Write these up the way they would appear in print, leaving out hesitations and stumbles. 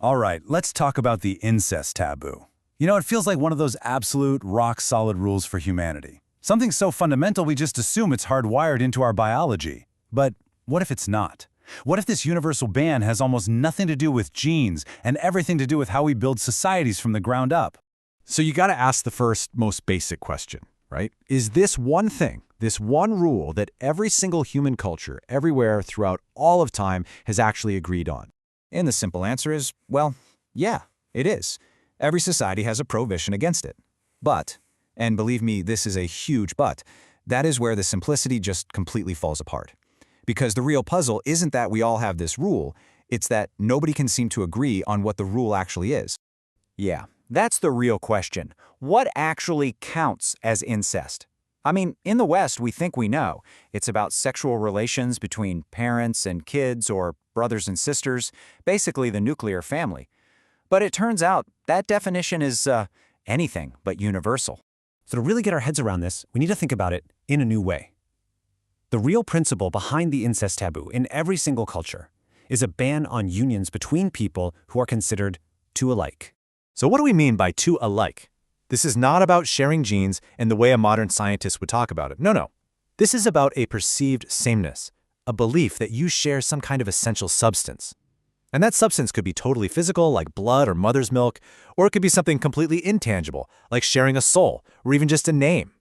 All right, let's talk about the incest taboo. You know, it feels like one of those absolute, rock-solid rules for humanity. Something so fundamental we just assume it's hardwired into our biology. But what if it's not? What if this universal ban has almost nothing to do with genes and everything to do with how we build societies from the ground up? So you got to ask the first, most basic question, right? Is this one thing, this one rule that every single human culture, everywhere throughout all of time, has actually agreed on? And the simple answer is, well, yeah, it is. Every society has a prohibition against it. But, and believe me, this is a huge but, that is where the simplicity just completely falls apart. Because the real puzzle isn't that we all have this rule, it's that nobody can seem to agree on what the rule actually is. Yeah, that's the real question. What actually counts as incest? I mean, in the West, we think we know. It's about sexual relations between parents and kids or brothers and sisters, basically the nuclear family. But it turns out that definition is anything but universal. So to really get our heads around this, we need to think about it in a new way. The real principle behind the incest taboo in every single culture is a ban on unions between people who are considered two alike. So what do we mean by two alike? This is not about sharing genes in the way a modern scientist would talk about it. No. This is about a perceived sameness, a belief that you share some kind of essential substance. And that substance could be totally physical, like blood or mother's milk, or it could be something completely intangible, like sharing a soul, or even just a name.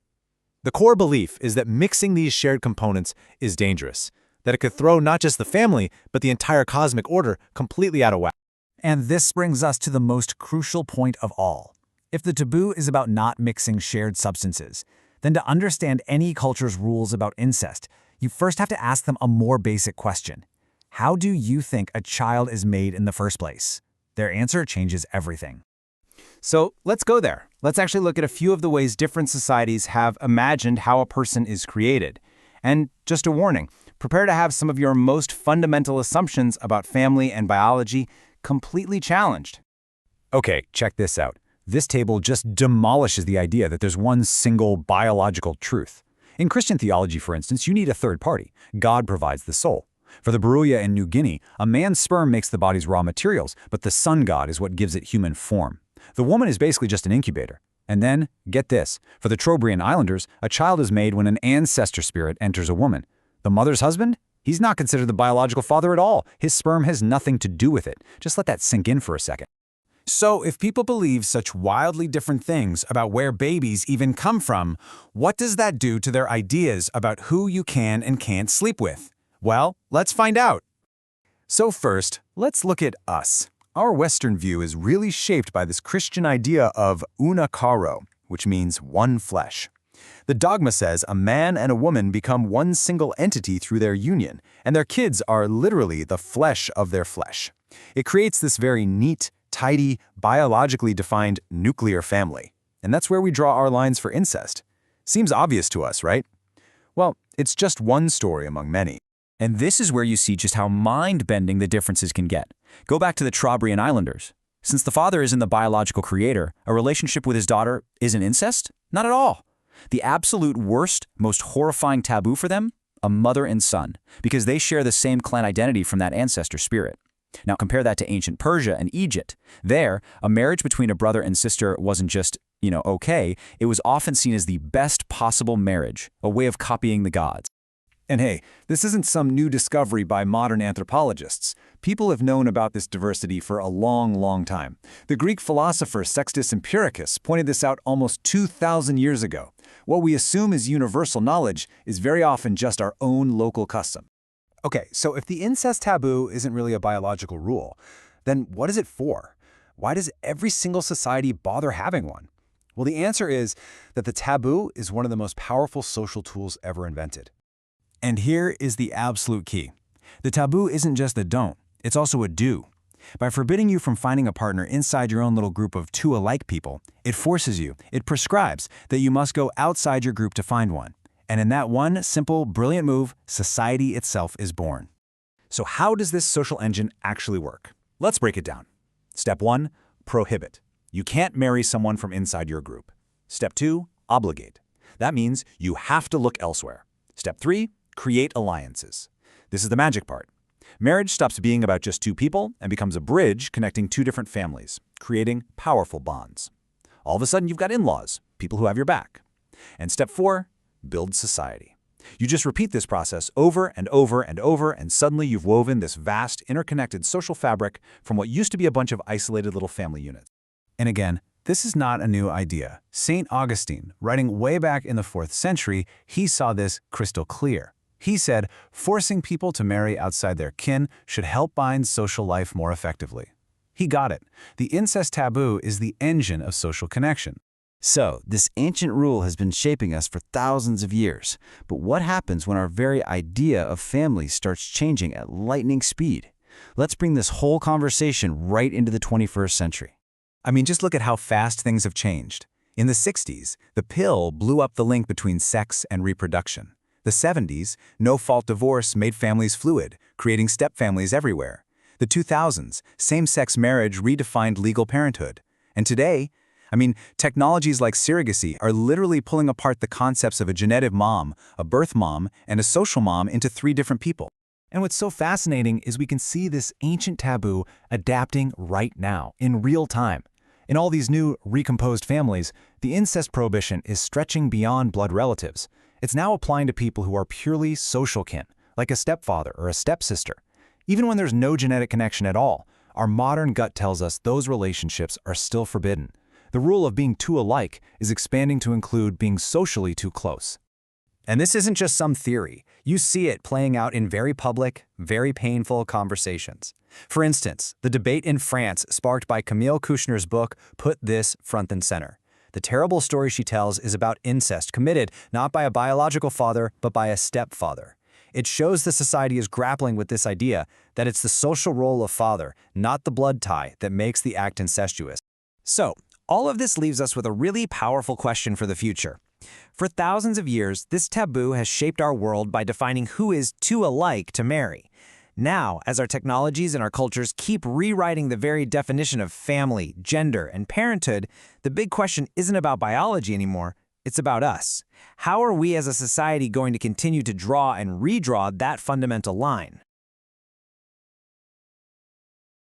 The core belief is that mixing these shared components is dangerous, that it could throw not just the family, but the entire cosmic order completely out of whack. And this brings us to the most crucial point of all. If the taboo is about not mixing shared substances, then to understand any culture's rules about incest, you first have to ask them a more basic question. How do you think a child is made in the first place? Their answer changes everything. So let's go there. Let's actually look at a few of the ways different societies have imagined how a person is created. And just a warning, prepare to have some of your most fundamental assumptions about family and biology completely challenged. Okay, check this out. This table just demolishes the idea that there's one single biological truth. In Christian theology, for instance, you need a third party. God provides the soul. For the Baruya in New Guinea, a man's sperm makes the body's raw materials, but the sun god is what gives it human form. The woman is basically just an incubator. And then, get this, for the Trobriand Islanders, a child is made when an ancestor spirit enters a woman. The mother's husband? He's not considered the biological father at all. His sperm has nothing to do with it. Just let that sink in for a second. So if people believe such wildly different things about where babies even come from, what does that do to their ideas about who you can and can't sleep with? Well, let's find out. So first, let's look at us. Our Western view is really shaped by this Christian idea of una caro, which means one flesh. The dogma says a man and a woman become one single entity through their union, and their kids are literally the flesh of their flesh. It creates this very neat, tidy, biologically defined nuclear family. And that's where we draw our lines for incest. Seems obvious to us, right? Well, it's just one story among many. And this is where you see just how mind-bending the differences can get. Go back to the Trobriand Islanders. Since the father isn't the biological creator, a relationship with his daughter isn't incest? Not at all. The absolute worst, most horrifying taboo for them? A mother and son, because they share the same clan identity from that ancestor spirit. Now compare that to ancient Persia and Egypt. There, a marriage between a brother and sister wasn't just, okay, it was often seen as the best possible marriage, a way of copying the gods. And hey, this isn't some new discovery by modern anthropologists. People have known about this diversity for a long, long time. The Greek philosopher Sextus Empiricus pointed this out almost 2,000 years ago. What we assume is universal knowledge is very often just our own local custom. Okay, so if the incest taboo isn't really a biological rule, then what is it for? Why does every single society bother having one? Well, the answer is that the taboo is one of the most powerful social tools ever invented. And here is the absolute key. The taboo isn't just a don't, it's also a do. By forbidding you from finding a partner inside your own little group of two alike people, it forces you, it prescribes that you must go outside your group to find one. And in that one simple, brilliant move, society itself is born. So how does this social engine actually work? Let's break it down. Step 1, prohibit. You can't marry someone from inside your group. Step 2, obligate. That means you have to look elsewhere. Step 3, create alliances. This is the magic part. Marriage stops being about just two people and becomes a bridge connecting two different families, creating powerful bonds. All of a sudden, you've got in-laws, people who have your back. And step 4, build society. You just repeat this process over and over and over, and suddenly you've woven this vast, interconnected social fabric from what used to be a bunch of isolated little family units. And again, this is not a new idea. St. Augustine, writing way back in the 4th century, he saw this crystal clear. He said, forcing people to marry outside their kin should help bind social life more effectively. He got it. The incest taboo is the engine of social connection. So, this ancient rule has been shaping us for thousands of years. But what happens when our very idea of family starts changing at lightning speed? Let's bring this whole conversation right into the 21st century. I mean, just look at how fast things have changed. In the 60s, the pill blew up the link between sex and reproduction. The 70s, no-fault divorce made families fluid, creating stepfamilies everywhere. The 2000s, same-sex marriage redefined legal parenthood. And today, I mean, technologies like surrogacy are literally pulling apart the concepts of a genetic mom, a birth mom, and a social mom into 3 different people. And what's so fascinating is we can see this ancient taboo adapting right now, in real time. In all these new, recomposed families, the incest prohibition is stretching beyond blood relatives. It's now applying to people who are purely social kin, like a stepfather or a stepsister. Even when there's no genetic connection at all, our modern gut tells us those relationships are still forbidden. The rule of being too alike is expanding to include being socially too close. And this isn't just some theory. You see it playing out in very public, very painful conversations. For instance, the debate in France sparked by Camille Kouchner's book put this front and center. The terrible story she tells is about incest committed not by a biological father, but by a stepfather. It shows the society is grappling with this idea that it's the social role of father, not the blood tie, that makes the act incestuous. So, all of this leaves us with a really powerful question for the future. For thousands of years, this taboo has shaped our world by defining who is too alike to marry. Now, as our technologies and our cultures keep rewriting the very definition of family, gender, and parenthood, the big question isn't about biology anymore, it's about us. How are we as a society going to continue to draw and redraw that fundamental line?